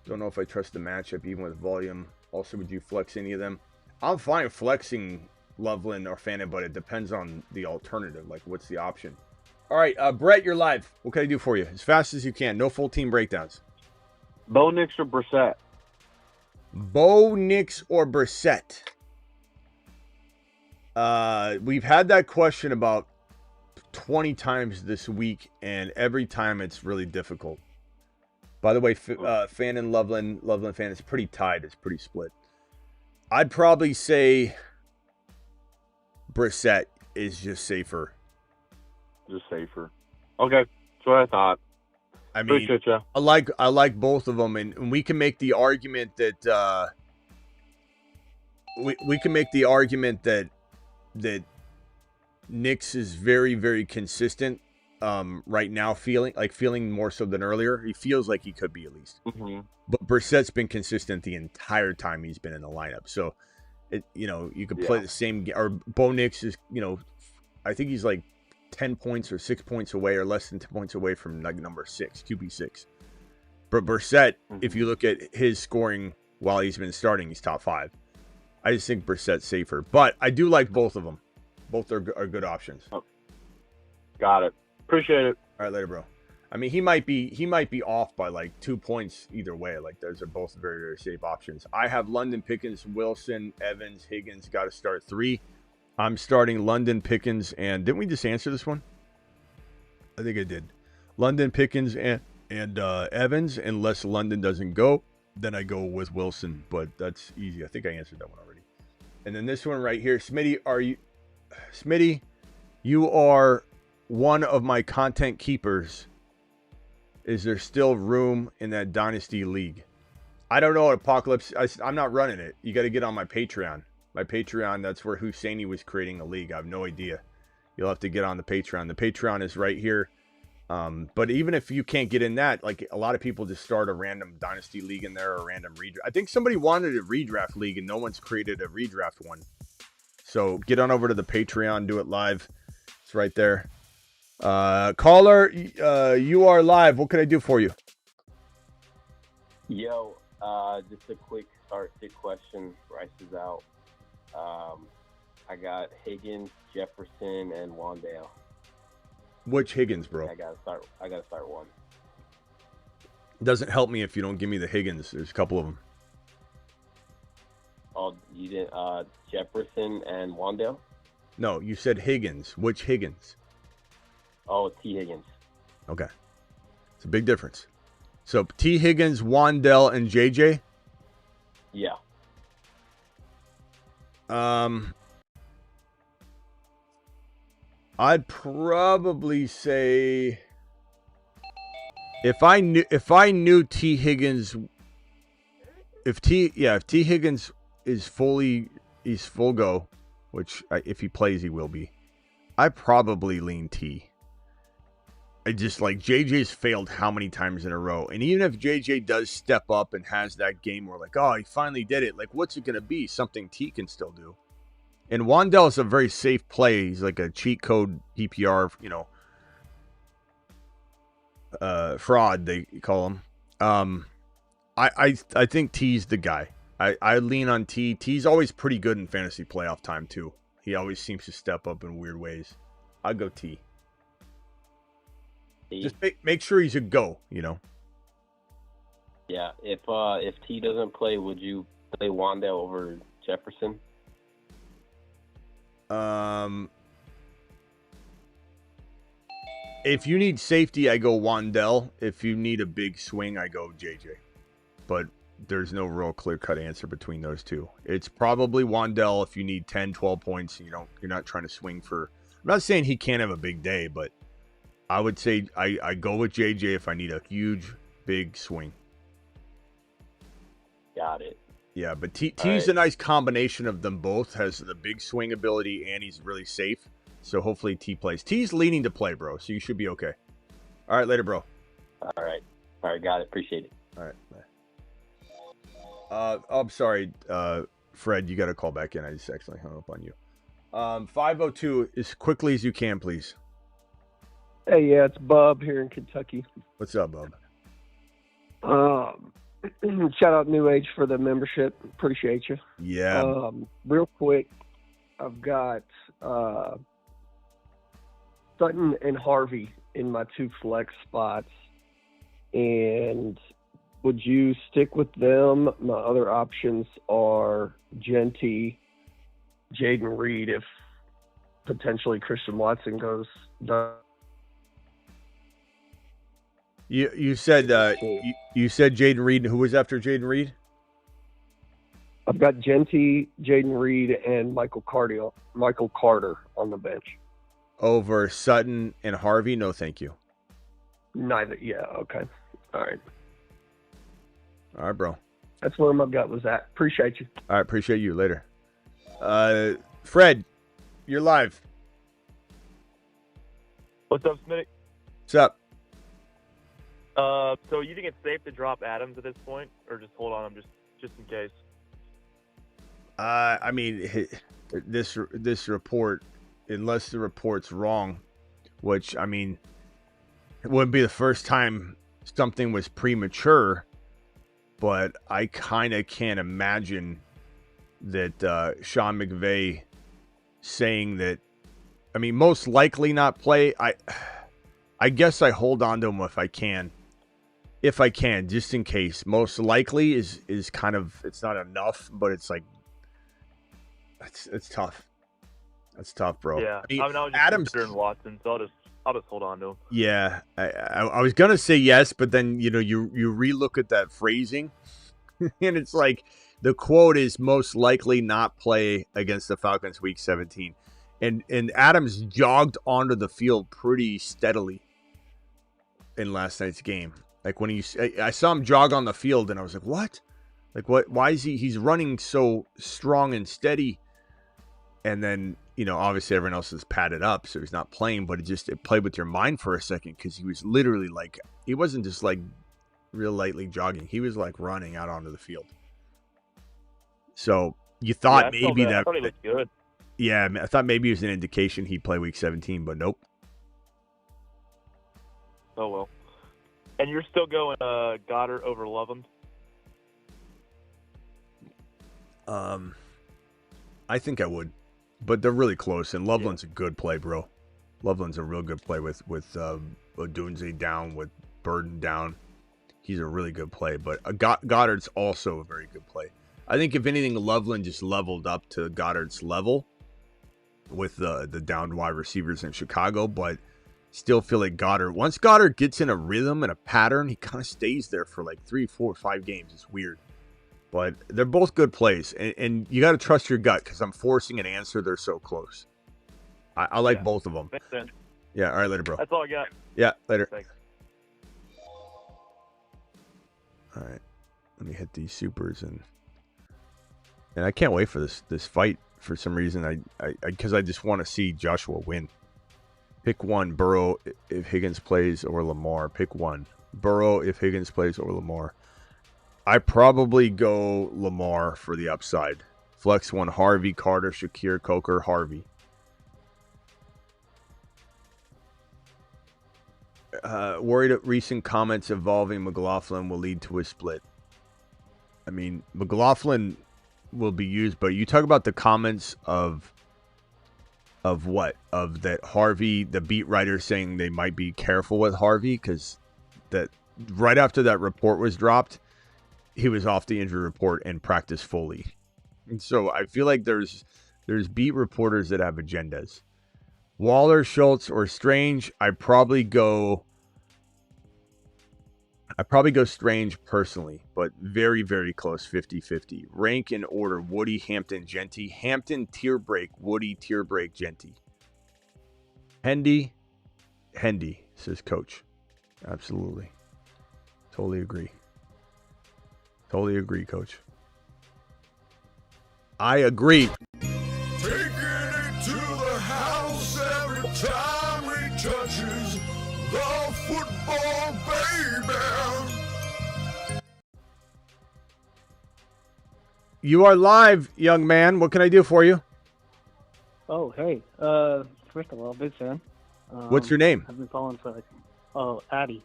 Don't know if I trust the matchup even with volume. Also, would you flex any of them? I'm fine flexing Loveland or Fannin, but it depends on the alternative. Like, what's the option? All right, Brett, you're live. What can I do for you? As fast as you can. No full team breakdowns. Bo Nix or Brissett? Bo Nix or Brissett? We've had that question about 20 times this week, and every time it's really difficult. By the way, Fannin, Loveland Fannin, it's pretty tied. It's pretty split. I'd probably say Brissett is just safer. Just safer. Okay, that's what I thought. I mean, appreciate you. I like both of them, and we can make the argument that we can make the argument that Nix is very, very consistent right now, feeling more so than earlier. He feels like he could be at least. Mm-hmm. But Brissett's been consistent the entire time he's been in the lineup. So, you could play the same. Or Bo Nix is, I think he's like 10 points or 6 points away or less than 10 points away from like number 6, QB6. But Brissett, if you look at his scoring while he's been starting, he's top 5. I just think Brissett's safer. But I do like both of them. Both are good options. Oh. Got it. Appreciate it. All right, later, bro. I mean, he might be off by like 2 points either way. Like, those are both very, very safe options. I have London, Pickens, Wilson, Evans, Higgins. Got to start 3. I'm starting London, Pickens, and didn't we just answer this one? I think I did. London, Pickens, and Evans. Unless London doesn't go, then I go with Wilson. But that's easy. I think I answered that one already. And then this one right here, Smitty, you are one of my content keepers. Is there still room in that Dynasty League? I don't know, Apocalypse. I'm not running it. You got to get on my Patreon. My Patreon, that's where Husseini was creating a league. I have no idea. You'll have to get on the Patreon. The Patreon is right here. But even if you can't get in that, like a lot of people just start a random Dynasty League in there or a random redraft. I think somebody wanted a redraft league and no one's created a redraft one. So get on over to the Patreon, do it live. It's right there. Caller, you are live. What can I do for you? Yo, just a quick start sit question. Rice is out. I got Higgins, Jefferson, and Wandale. Which Higgins, bro? I gotta start one. Doesn't help me if you don't give me the Higgins. There's a couple of them. Oh, you didn't. Jefferson and Wandale. No, you said Higgins. Which Higgins? Oh, T. Higgins. Okay. It's a big difference. So T. Higgins, Wandell, and JJ? Yeah. I'd probably say if I knew T. Higgins, if T. Higgins is he's full go, which if he plays he will be, I probably lean T. I just like JJ's failed how many times in a row. And even if JJ does step up and has that game where like, oh, he finally did it. Like, what's it going to be? Something T can still do. And Wandell is a very safe play. He's like a cheat code PPR, fraud, they call him. I think T's the guy. I lean on T. T's always pretty good in fantasy playoff time, too. He always seems to step up in weird ways. I'll go T. Just make sure he's a go, Yeah. If T doesn't play, would you play Wandale over Jefferson? If you need safety, I go Wandell. If you need a big swing, I go JJ. But there's no real clear-cut answer between those two. It's probably Wandell if you need 10, 12 points. You're not trying to swing for. I'm not saying he can't have a big day, but I would say I go with JJ if I need a huge, big swing. Got it. Yeah, but T's a nice combination of them both. Has the big swing ability and he's really safe. So hopefully T plays. T's leaning to play, bro. So you should be okay. All right, later, bro. All right, got it. Appreciate it. All right, bye. I'm sorry, Fred. You got to call back in. I just accidentally hung up on you. 502, as quickly as you can, please. Hey, yeah, it's Bob here in Kentucky. What's up, Bob? Shout out New Age for the membership. Appreciate you. Yeah. Real quick, I've got Sutton and Harvey in my 2 flex spots. And would you stick with them? My other options are Genty, Jaden Reed, if potentially Christian Watson goes down. You said you said Jaden Reed. Who was after Jaden Reed? I've got Genty, Jaden Reed, and Michael Carter on the bench. Over Sutton and Harvey? No, thank you. Neither. Yeah. Okay. All right. All right, bro. That's where my gut was at. Appreciate you. All right, appreciate you. Later. Fred, you're live. What's up, Smitty? What's up? So you think it's safe to drop Adams at this point, or just hold on him just in case? I mean, this report, unless the report's wrong, which I mean, it wouldn't be the first time something was premature, but I kind of can't imagine that Sean McVay saying that. I mean, most likely not play. I guess I hold on to him if I can. If I can, just in case. Most likely is kind of, it's not enough, but it's like, it's tough. That's tough, bro. Yeah, I mean, I was just Adams considering Watson, so I'll just hold on to him. Yeah, I was gonna say yes, but then you relook at that phrasing, and it's like the quote is most likely not play against the Falcons week 17, and Adams jogged onto the field pretty steadily in last night's game. Like when I saw him jog on the field, and I was like, what? Like what? Why is he's running so strong and steady? And then, obviously everyone else is padded up, so he's not playing, but it played with your mind for a second because he was literally like, he wasn't just like real lightly jogging. He was like running out onto the field. So you thought maybe that. I thought he looked good. Yeah, I thought maybe it was an indication he'd play week 17, but nope. Oh, well. And you're still going Goddard over Loveland? I think I would. But they're really close, and Loveland's a good play, bro. Loveland's a real good play with Odunze down, with Burden down. He's a really good play, but Goddard's also a very good play. I think if anything, Loveland just leveled up to Goddard's level with the downed wide receivers in Chicago, but still feel like once Goddard gets in a rhythm and a pattern, he kind of stays there for like 3, 4, 5 games. It's weird. But they're both good plays, and you got to trust your gut because I'm forcing an answer. They're so close. I like both of them. Makes sense. Yeah, all right, later, bro. That's all I got. Yeah, later. Thanks. All right, let me hit these supers, and I can't wait for this fight for some reason. Because I just want to see Joshua win. Pick one, Burrow if Higgins plays, or Lamar. Pick one, Burrow if Higgins plays, or Lamar. I probably go Lamar for the upside. Flex one, Harvey, Carter, Shakir, Coker, Harvey. Worried that recent comments involving McLaughlin will lead to a split. I mean, McLaughlin will be used, but you talk about the comments of what? Of that Harvey, the beat writer saying they might be careful with Harvey because that right after that report was dropped, he was off the injury report and practiced fully. And so I feel like there's beat reporters that have agendas. Waller, Schultz, or Strange, I probably go Strange personally, but very, very close, 50-50. Rank in order: Woody, Hampton, Genty. Hampton, tier break. Woody, tier break, Genty. Hendy, says Coach. Absolutely. Totally agree. Totally agree, Coach. I agree. Taking it to the house every time he touches the football, baby. You are live, young man. What can I do for you? Oh, hey. First of all, big fan. What's your name? I've been following for Addy.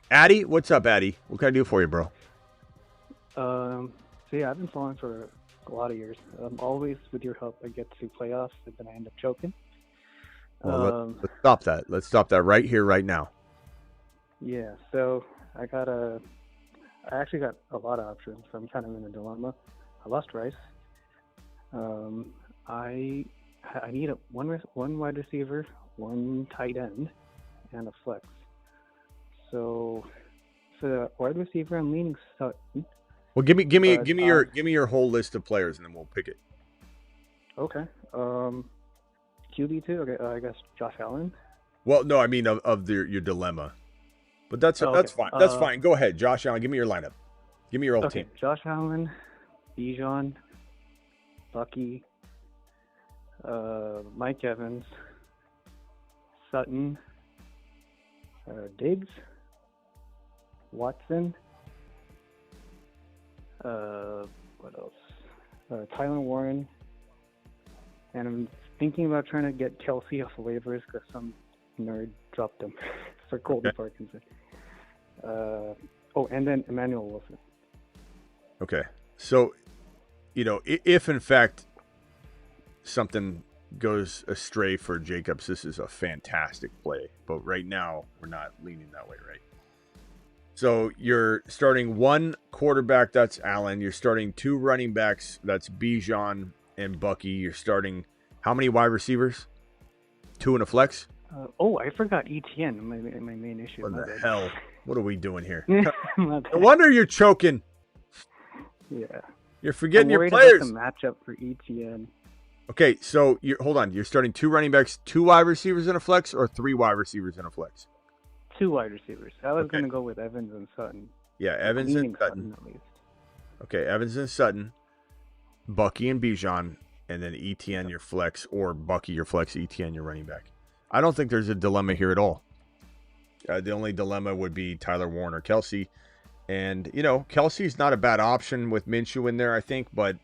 Addy? What's up, Addy? What can I do for you, bro? So yeah, I've been following for a lot of years. Always with your help, I get to playoffs, and then I end up choking. Well, let's stop that. Let's stop that right here, right now. Yeah, so I actually got a lot of options, so I'm kind of in a dilemma. I lost Rice. I need one wide receiver, one tight end, and a flex. So for the wide receiver, I'm leaning Sutton. Well, give me your whole list of players, and then we'll pick it. Okay. QB2. Okay. I guess Josh Allen. Well, no, I mean of your dilemma, but that's fine. That's fine. Go ahead, Josh Allen. Give me your lineup. Give me your whole team. Josh Allen, Bijan, Bucky, Mike Evans, Sutton, Diggs, Watson. What else? Tyler Warren. And I'm thinking about trying to get Kelsey off waivers because some nerd dropped him for Colton Parkinson. And then Emmanuel Wilson. Okay. So, if in fact something goes astray for Jacobs, this is a fantastic play. But right now, we're not leaning that way, right? So you're starting one quarterback, that's Allen. You're starting two running backs, that's Bijan and Bucky. You're starting how many wide receivers? Two in a flex? I forgot ETN, my main issue. What the hell? What are we doing here? No wonder you're choking. Yeah. You're forgetting your I'm players. worried about the matchup for ETN. Okay, so hold on. You're starting two running backs, two wide receivers in a flex, or three wide receivers in a flex? Two wide receivers. I was going to go with Evans and Sutton. Yeah, Evans and Sutton. At least. Okay, Evans and Sutton, Bucky and Bijan, and then ETN your flex, or Bucky your flex, ETN your running back. I don't think there's a dilemma here at all. The only dilemma would be Tyler Warren or Kelsey. And, Kelsey's not a bad option with Minshew in there, I think, but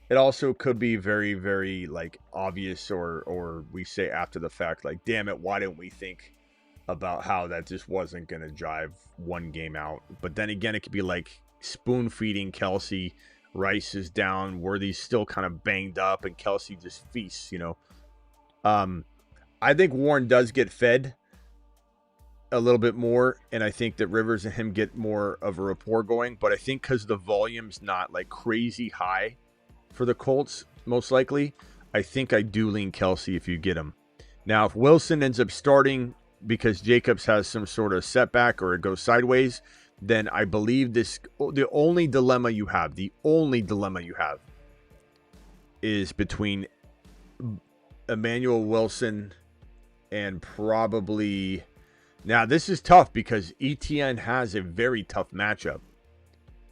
it also could be very, very, obvious or we say after the fact, damn it, why didn't we think about how that just wasn't going to drive one game out? But then again, it could be spoon-feeding Kelsey. Rice is down. Worthy's still kind of banged up, and Kelsey just feasts, I think Warren does get fed a little bit more, and I think that Rivers and him get more of a rapport going. But I think because the volume's not crazy high for the Colts, most likely, I think I do lean Kelsey if you get him. Now, if Wilson ends up starting because Jacobs has some sort of setback or it goes sideways, then I believe the only dilemma you have is between Emmanuel Wilson and probably... Now, this is tough because ETN has a very tough matchup.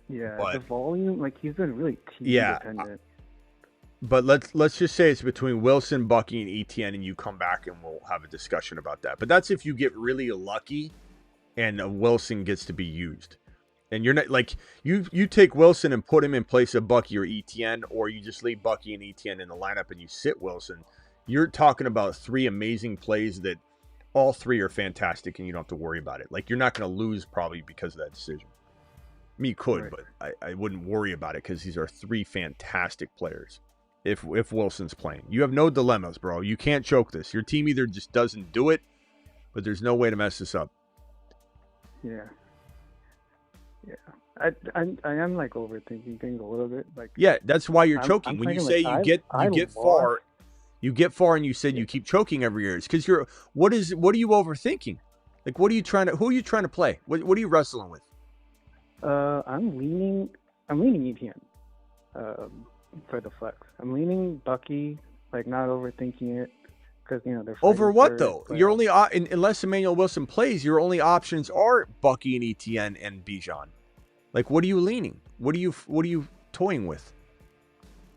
Yeah, but, the volume, he's been really dependent. But let's just say it's between Wilson, Bucky, and ETN, and you come back and we'll have a discussion about that. But that's if you get really lucky and Wilson gets to be used. And you're not you take Wilson and put him in place of Bucky or ETN, or you just leave Bucky and ETN in the lineup and you sit Wilson. You're talking about three amazing plays that all three are fantastic and you don't have to worry about it. You're not going to lose probably because of that decision. You could, right. But I wouldn't worry about it because these are three fantastic players. If Wilson's playing, you have no dilemmas, bro. You can't choke this. Your team either just doesn't do it, but there's no way to mess this up. Yeah. I am overthinking things a little bit. Yeah, that's why you're choking. When you say you get far, and you said you keep choking every year. It's because what are you overthinking? Who are you trying to play? What are you wrestling with? I'm leaning ETN for the flex. I'm leaning Bucky, not overthinking it, because they're over what though? You're only unless Emmanuel Wilson plays, your only options are Bucky and ETN and Bijan. What are you leaning? What are you toying with?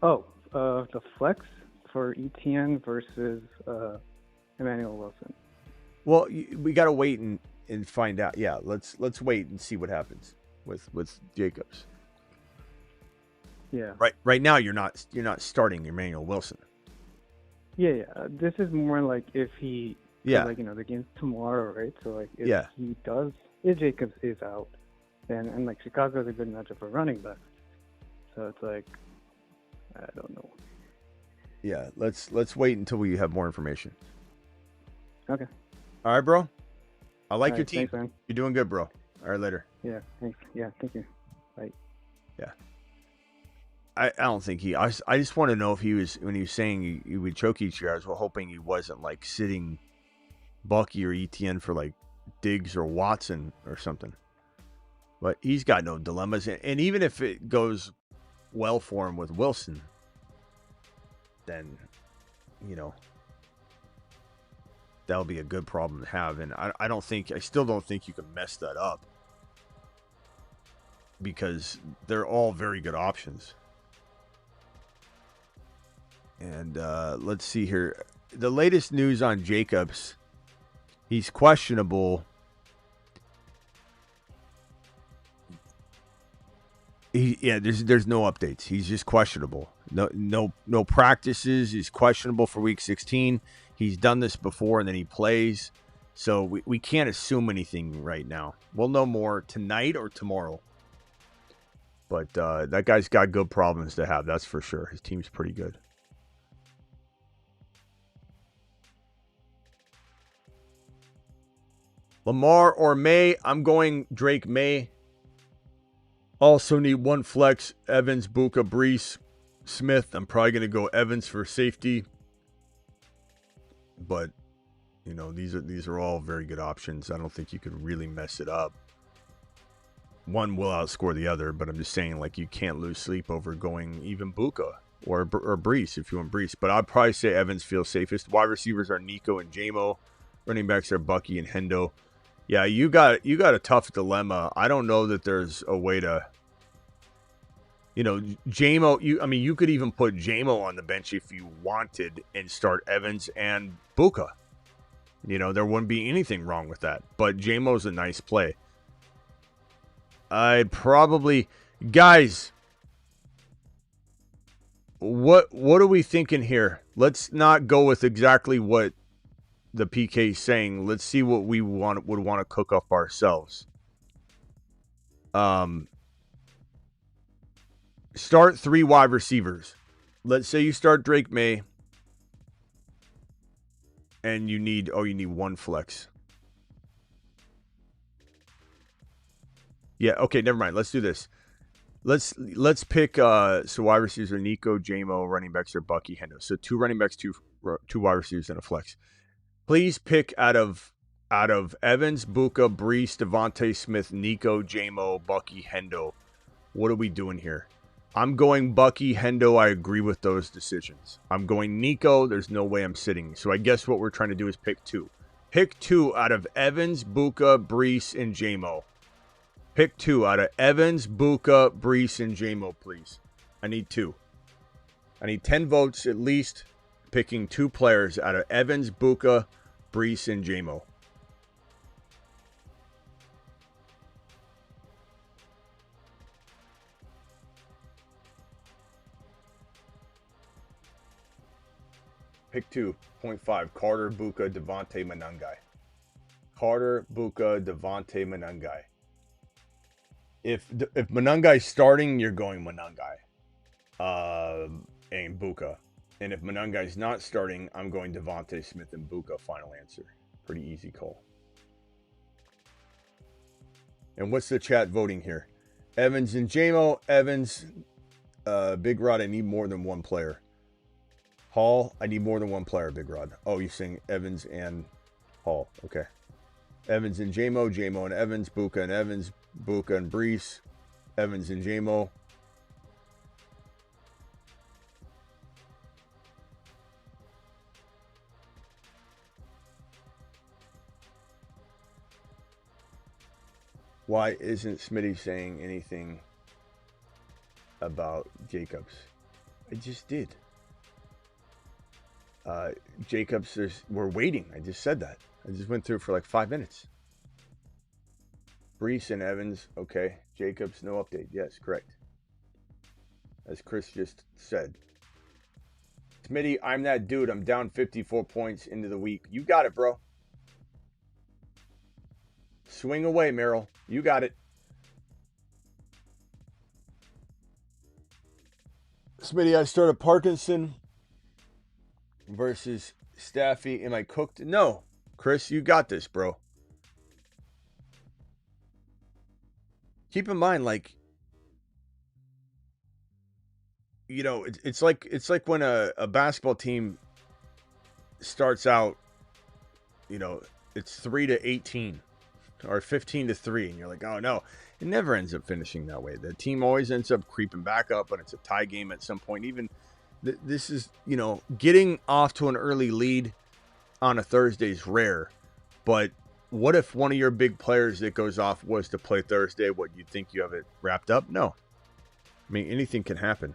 The flex for ETN versus Emmanuel Wilson. Well, we got to wait and find out. Yeah, let's wait and see what happens with Jacobs. Yeah. Right now you're not starting Emmanuel Wilson. Yeah. This is more if he the game's tomorrow, right? So if Jacobs is out, then Chicago's a good matchup for running back. So it's I don't know. Yeah, let's wait until we have more information. Okay. All right, bro. I like your team. Thanks, man. You're doing good, bro. All right, later. Yeah, thanks. Yeah, thank you. Bye. Yeah. I don't think I just want to know if he was, when he was saying he would choke each year, I was hoping he wasn't sitting Bucky or ETN for Diggs or Watson or something. But he's got no dilemmas. And even if it goes well for him with Wilson, then, that'll be a good problem to have. And I still don't think you can mess that up because they're all very good options. And let's see here. The latest news on Jacobs, he's questionable. There's no updates. He's just questionable. No practices. He's questionable for week 16. He's done this before and then he plays. So we can't assume anything right now. We'll know more tonight or tomorrow. But that guy's got good problems to have, that's for sure. His team's pretty good. Lamar or May? I'm going Drake May. Also need one flex. Evans, Buka, Brees, Smith. I'm probably going to go Evans for safety. But, you know, these are all very good options. I don't think you could really mess it up. One will outscore the other, but I'm just saying, like, you can't lose sleep over going even Buka or Brees if you want Brees. But I'd probably say Evans feels safest. Wide receivers are Nico and Jamo. Running backs are Bucky and Hendo. Yeah, you got a tough dilemma. I don't know that there's a way to, you know, Jamo. You could even put Jamo on the bench if you wanted and start Evans and Buka. You know, there wouldn't be anything wrong with that. But Jamo's a nice play. I'd probably, guys, what are we thinking here? Let's not go with exactly what the PK is saying. Let's see what we would want to cook up ourselves. Start 3 wide receivers. Let's say you start Drake May, and you need one flex. Yeah, okay, never mind. Let's do this. Let's pick so wide receivers are Nico, Jamo, running backs are Bucky, Hendo. So 2 running backs, two wide receivers, and a flex. Please pick out of Evans, Buka, Brees, Devontae Smith, Nico, Jamo, Bucky, Hendo. What are we doing here? I'm going Bucky, Hendo. I agree with those decisions. I'm going Nico. There's no way I'm sitting. So I guess what we're trying to do is pick 2. Pick 2 out of Evans, Buka, Brees, and Jamo. Pick 2 out of Evans, Buka, Brees, and Jamo, please. I need 2. I need 10 votes at least, picking 2 players out of Evans, Buka, Brees, and Jamo. Pick 2.5. Carter, Buka, Devontae, Manungai. Carter, Buka, Devontae, Manungai. If Manungai's starting, you're going Manungai. And Buka. And if Manungai's not starting, I'm going Devontae Smith and Buka. Final answer. Pretty easy call. And what's the chat voting here? Evans and Jamo. Evans. Big Rod, I need more than one player. Hall, I need more than one player, Big Rod. Oh, you're saying Evans and Hall. Okay. Evans and Jamo. Jamo and Evans. Buka and Evans. Buka and Brees. Evans and Jamo. Why isn't Smitty saying anything about Jacobs? I just did. Jacobs, we're waiting. I just said that. I just went through for like 5 minutes. Brees and Evans, okay. Jacobs, no update. Yes, correct. As Chris just said. Smitty, I'm that dude. I'm down 54 points into the week. You got it, bro. Swing away, Merrill. You got it. Smitty, I started Parkinson versus Staffy. Am I cooked? No. Chris, you got this, bro. Keep in mind, like, you know, it's like when a basketball team starts out, you know, it's 3-18 or 15-3, and you're like, oh no, it never ends up finishing that way. The team always ends up creeping back up, but it's a tie game at some point. Even this is, you know, getting off to an early lead on a Thursday is rare, but what if one of your big players that goes off was to play Thursday? What, you think you have it wrapped up? No. I mean, anything can happen.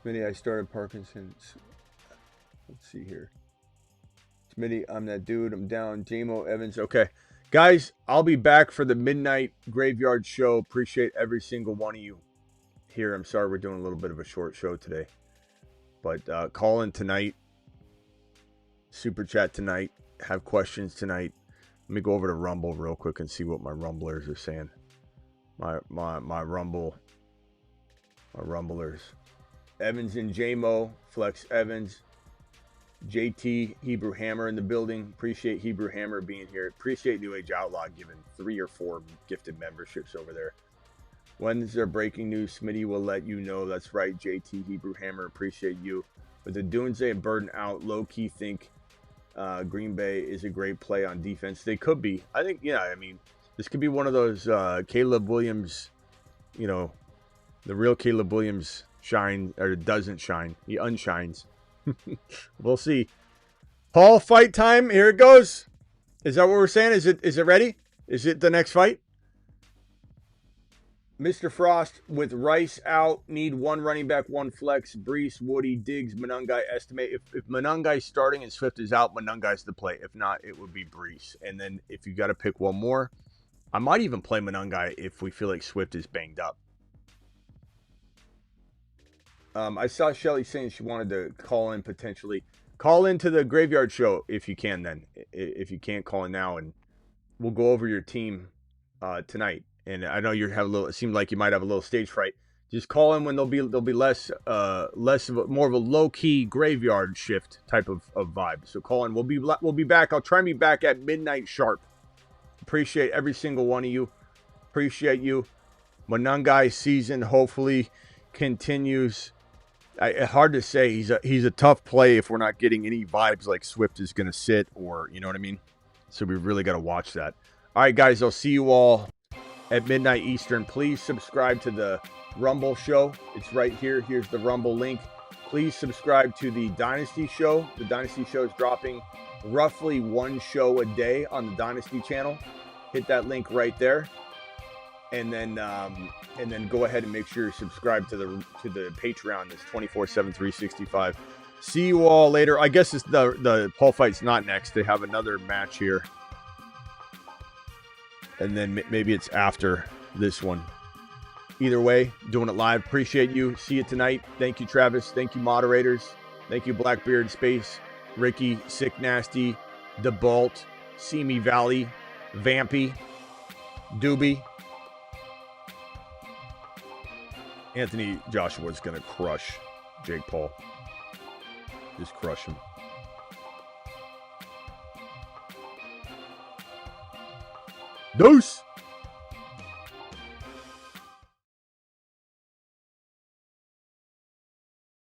Smitty, I started Parkinson's. Let's see here. Smitty, I'm that dude. I'm down. Jamo, Evans. Okay. Guys, I'll be back for the midnight graveyard show. Appreciate every single one of you here. I'm sorry we're doing a little bit of a short show today. But call in tonight. Super chat tonight. Have questions tonight. Let me go over to Rumble real quick and see what my Rumblers are saying. My Rumblers. Evans and JMO, Flex Evans, JT, Hebrew Hammer in the building. Appreciate Hebrew Hammer being here. Appreciate New Age Outlaw giving 3 or 4 gifted memberships over there. When's there breaking news? Smitty will let you know. That's right, JT, Hebrew Hammer. Appreciate you. With the Doomsday and Burden out, low-key think Green Bay is a great play on defense. They could be. I think, yeah, I mean, this could be one of those Caleb Williams, you know, the real Caleb Williams shine or doesn't shine. He unshines. We'll see. Paul, fight time. Here it goes. Is that what we're saying? Is it ready? Is it the next fight? Mr. Frost with Rice out. Need 1 running back, 1 flex. Brees, Woody, Diggs, Monangai. Estimate. If Monangai's starting and Swift is out, Monangai's the play. If not, it would be Brees. And then if you got to pick one more, I might even play Monangai if we feel like Swift is banged up. I saw Shelly saying she wanted to call in potentially. Call into the graveyard show if you can then. If you can't, call in now, and we'll go over your team tonight. And I know you have a little. It seemed like you might have a little stage fright. Just call in when there'll be less of more of a low key graveyard shift type of vibe. So call in. We'll be back. I'll try and be back at midnight sharp. Appreciate every single one of you. Appreciate you. Monangai season hopefully continues. Hard to say. He's a tough play if we're not getting any vibes like Swift is going to sit, or you know what I mean. So we really got to watch that. All right, guys. I'll see you all at midnight Eastern. Please subscribe to the Rumble show. It's right here. Here's the Rumble link. Please subscribe to the Dynasty show. The Dynasty show is dropping roughly 1 show a day on the Dynasty channel. Hit that link right there. And then go ahead and make sure you're subscribed to the Patreon. That's 24/7, 365. See you all later. I guess it's the Paul fight's not next. They have another match here, and then maybe it's after this one. Either way, doing it live. Appreciate you. See you tonight. Thank you, Travis. Thank you, moderators. Thank you, Blackbeard Space, Ricky, Sick Nasty, DeBalt, Simi Valley, Vampy, Doobie. Anthony Joshua's going to crush Jake Paul. Just crush him. Deuce!